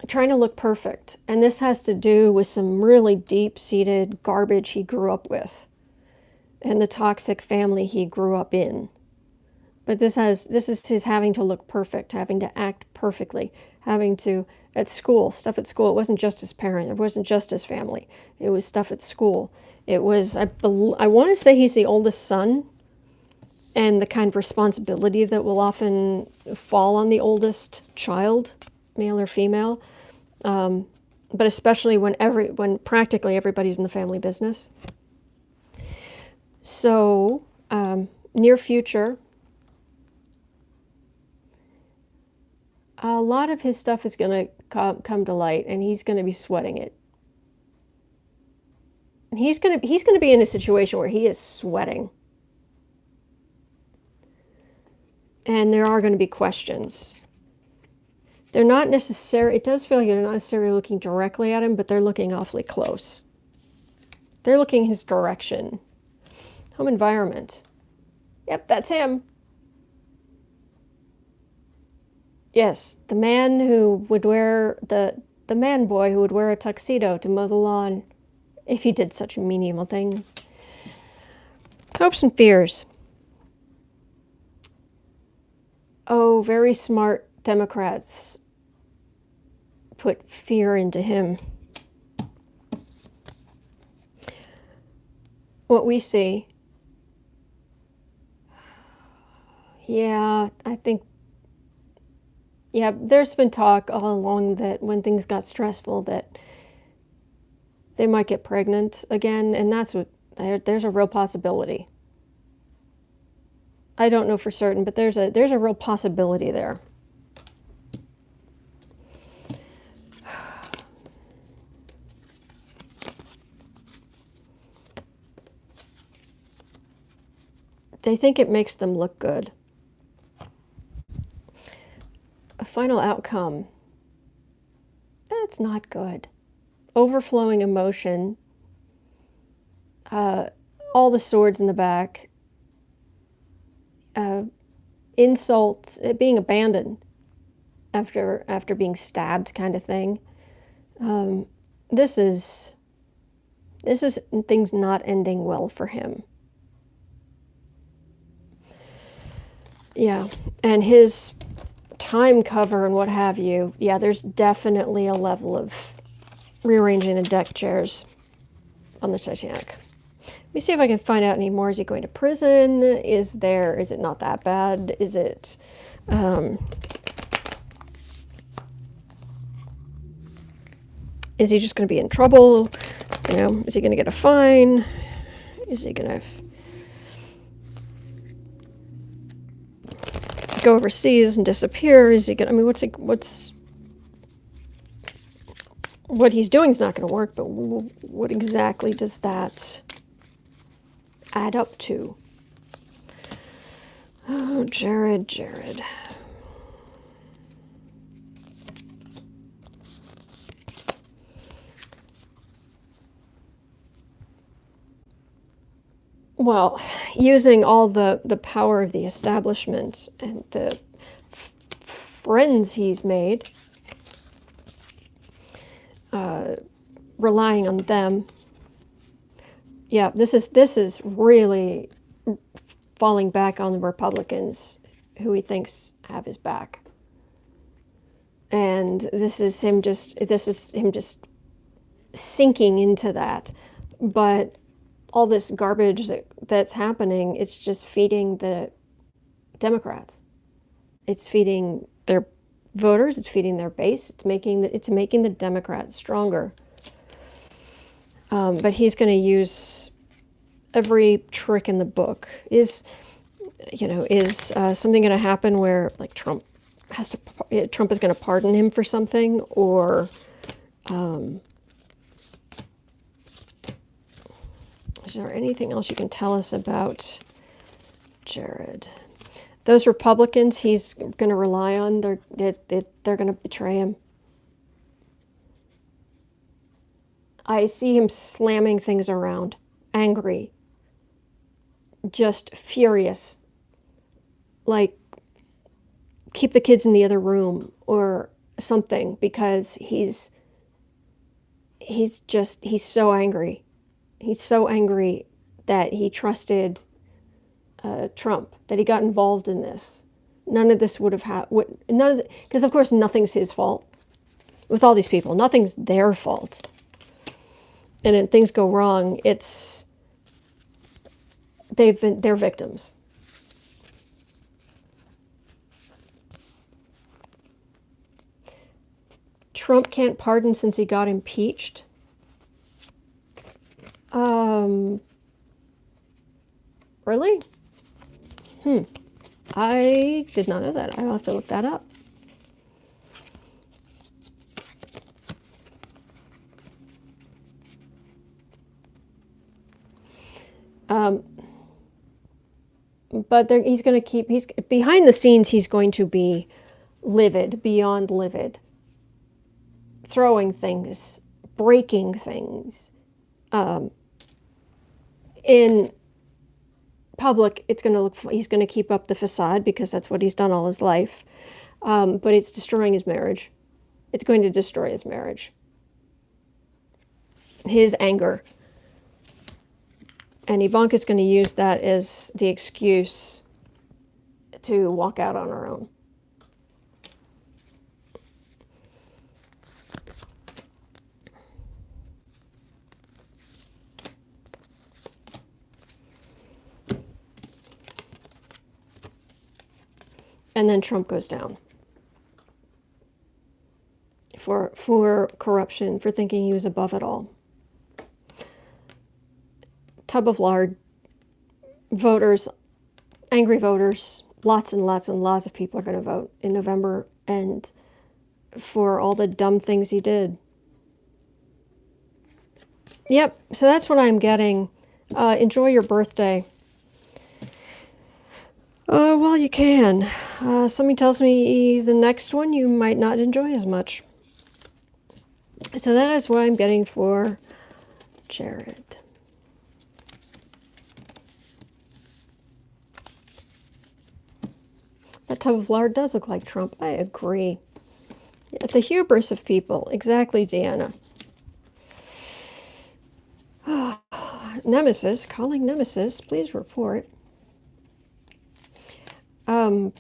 [SPEAKER 1] trying to look perfect. And this has to do with some really deep-seated garbage he grew up with and the toxic family he grew up in. But this is his having to look perfect, having to act perfectly, having to, stuff at school. It wasn't just his parent. It wasn't just his family. It was stuff at school. It was, I want to say he's the oldest son, and the kind of responsibility that will often fall on the oldest child, male or female, but especially when practically everybody's in the family business. So, near future, a lot of his stuff is going to come to light, and he's going to be sweating it. He's going to be in a situation where he is sweating. And there are going to be questions. They're not necessarily, it does feel like they're not necessarily looking directly at him, but they're looking awfully close. They're looking his direction. Home environment. Yep, that's him. Yes, the man who would wear, the man boy who would wear a tuxedo to mow the lawn if he did such menial things. Hopes and fears. Oh, very smart Democrats put fear into him. What we see, yeah, I think, yeah, there's been talk all along that when things got stressful that they might get pregnant again, and that's what, there's a real possibility. I don't know for certain, but there's a real possibility there. They think it makes them look good. A final outcome. That's not good. Overflowing emotion. All the swords in the back. Insults, being abandoned after being stabbed, kind of thing. This is things not ending well for him. Yeah, and his time cover and what have you. Yeah, there's definitely a level of rearranging the deck chairs on the Titanic. Let me see if I can find out any more. Is he going to prison? Is it not that bad? Is it, Is he just going to be in trouble? You know, is he going to get a fine? Is he going to go overseas and disappear? Is he going to, I mean, what he's doing is not going to work, but what exactly does that add up to? Oh, Jared. Well, using all the power of the establishment and the friends he's made, relying on them. Yeah, this is really falling back on the Republicans who he thinks have his back. And this is him just sinking into that. But all this garbage that's happening, it's just feeding the Democrats. It's feeding their voters, it's feeding their base, it's making the Democrats stronger. But he's going to use every trick in the book. Is something going to happen where, like, Trump is going to pardon him for something, or is there anything else you can tell us about Jared? Those Republicans he's going to rely on, they're going to betray him. I see him slamming things around, angry, just furious, like, keep the kids in the other room or something, because he's so angry. He's so angry that he trusted Trump, that he got involved in this. None of this would have happened. Because of course nothing's his fault. With all these people, nothing's their fault. And when things go wrong, they're victims. Trump can't pardon since he got impeached. Really? I did not know that. I'll have to look that up. But he's behind the scenes, he's going to be livid, beyond livid. Throwing things, breaking things. In public, he's going to keep up the facade because that's what he's done all his life. But it's destroying his marriage. It's going to destroy his marriage. His anger. And Ivanka's going to use that as the excuse to walk out on her own. And then Trump goes down for corruption, for thinking he was above it all. Tub of lard, voters, angry voters, lots and lots and lots of people are going to vote in November, and for all the dumb things he did. Yep, so that's what I'm getting. Enjoy your birthday. Well, you can. Something tells me the next one you might not enjoy as much. So that is what I'm getting for Jared. That tub of lard does look like Trump. I agree. Yeah, the hubris of people. Exactly, Deanna. Nemesis, calling Nemesis. Please report. I'm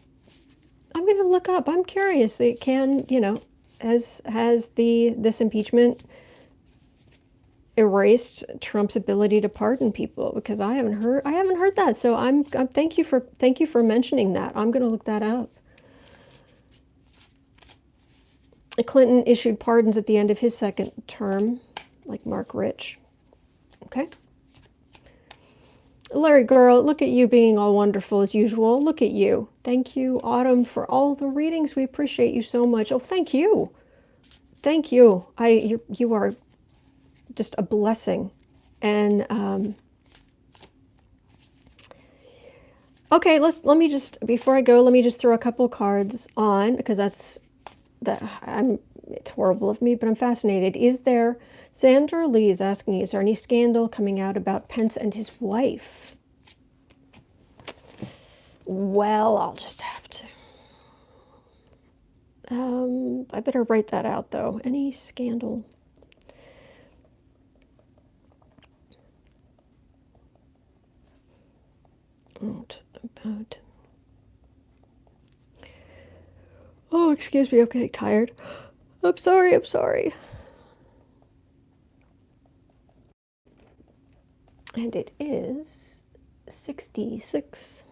[SPEAKER 1] going to look up. I'm curious. It can, has this impeachment erased Trump's ability to pardon people? Because I haven't heard that. So I'm thank you for mentioning that. I'm going to look that up. Clinton issued pardons at the end of his second term, like Mark Rich. Okay. Larry Girl, look at you being all wonderful as usual. Look at you. Thank you, Autumn, for all the readings. We appreciate you so much. Oh, thank you. Thank you. You are just a blessing. And okay, let me just, before I go, let me just throw a couple cards on, because it's horrible of me, but I'm fascinated. Sandra Lee is asking, is there any scandal coming out about Pence and his wife? Well, I'll just have to. I better write that out, though. Any scandal? About. Oh, excuse me, I'm getting tired. I'm sorry. And it is 66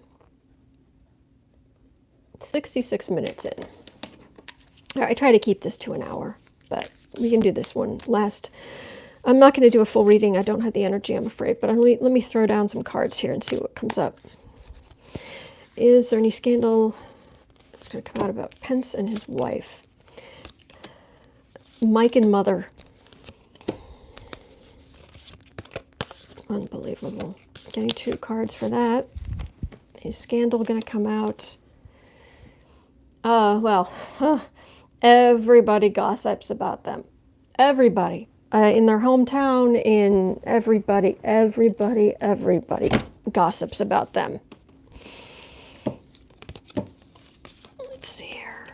[SPEAKER 1] minutes in. All right, I try to keep this to an hour, but we can do this one last. I'm not going to do a full reading. I don't have the energy, I'm afraid, but let me throw down some cards here and see what comes up. Is there any scandal that's going to come out about Pence and his wife? Mike and Mother. Unbelievable. Getting 2 cards for that. Is scandal going to come out? Everybody gossips about them. Everybody. In their hometown, everybody gossips about them. Let's see here.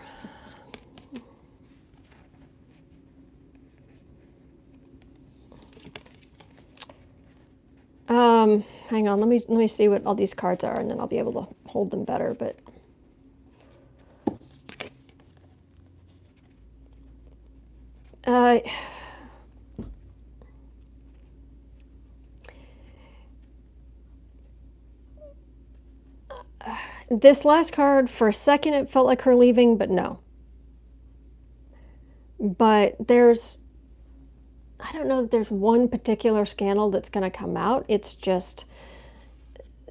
[SPEAKER 1] Hang on, let me see what all these cards are, and then I'll be able to hold them better, but this last card, for a second, it felt like her leaving, but no. But I don't know if there's one particular scandal that's going to come out. It's just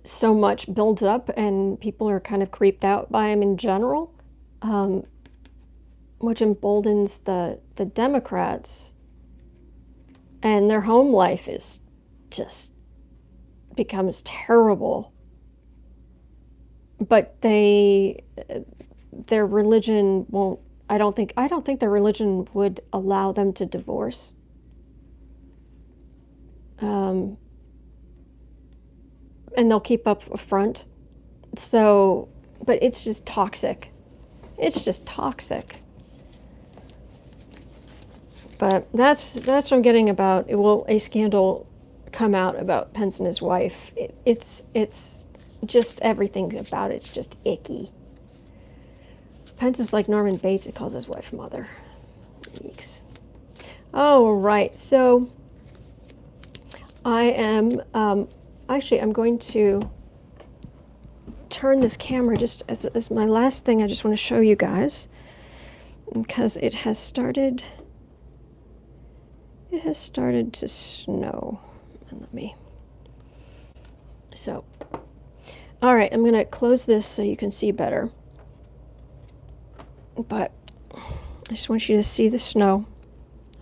[SPEAKER 1] so much builds up, and people are kind of creeped out by him in general, which emboldens the Democrats, and their home life is just becomes terrible. But their religion won't. I don't think their religion would allow them to divorce. And they'll keep up a front. So, but it's just toxic. It's just toxic. But that's what I'm getting about. Will a scandal come out about Pence and his wife? It's just everything about it's just icky. Pence is like Norman Bates. He calls his wife mother. Yeeks. Oh, right. So I am, actually, I'm going to turn this camera just as my last thing. I just want to show you guys, because it has started to snow. And all right, I'm going to close this so you can see better. But I just want you to see the snow.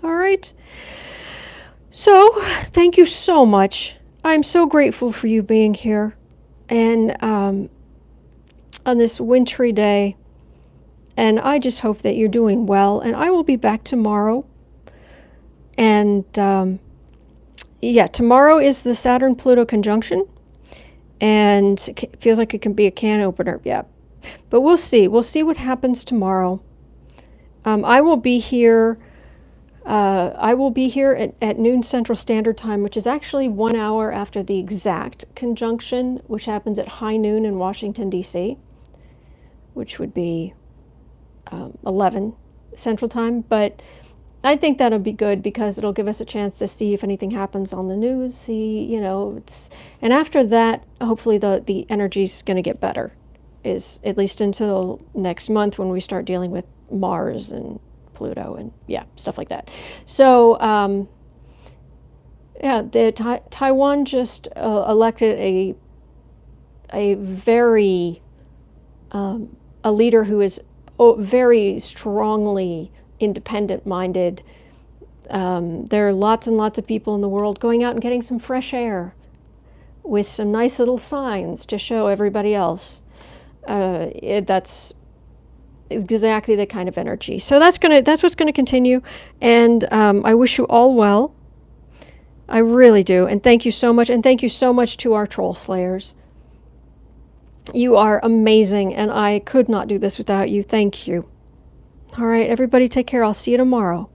[SPEAKER 1] All right. So, thank you so much. I'm so grateful for you being here. And on this wintry day. And I just hope that you're doing well. And I will be back tomorrow. And tomorrow is the Saturn-Pluto conjunction. And it feels like it can be a can opener. Yeah. But we'll see. We'll see what happens tomorrow. I will be here. At noon Central Standard Time, which is actually 1 hour after the exact conjunction, which happens at high noon in Washington, D.C., which would be 11 Central Time. But I think that'll be good, because it'll give us a chance to see if anything happens on the news. And after that, hopefully the energy's going to get better. Is at least until next month, when we start dealing with Mars and Pluto, and yeah, stuff like that. So yeah, Taiwan just elected a very a leader who is very strongly independent-minded. There are lots and lots of people in the world going out and getting some fresh air with some nice little signs to show everybody else. That's exactly the kind of energy. So that's what's gonna continue, and I wish you all well. I really do, and thank you so much, and thank you so much to our troll slayers. You are amazing, and I could not do this without you. Thank you. All right, everybody, take care. I'll see you tomorrow.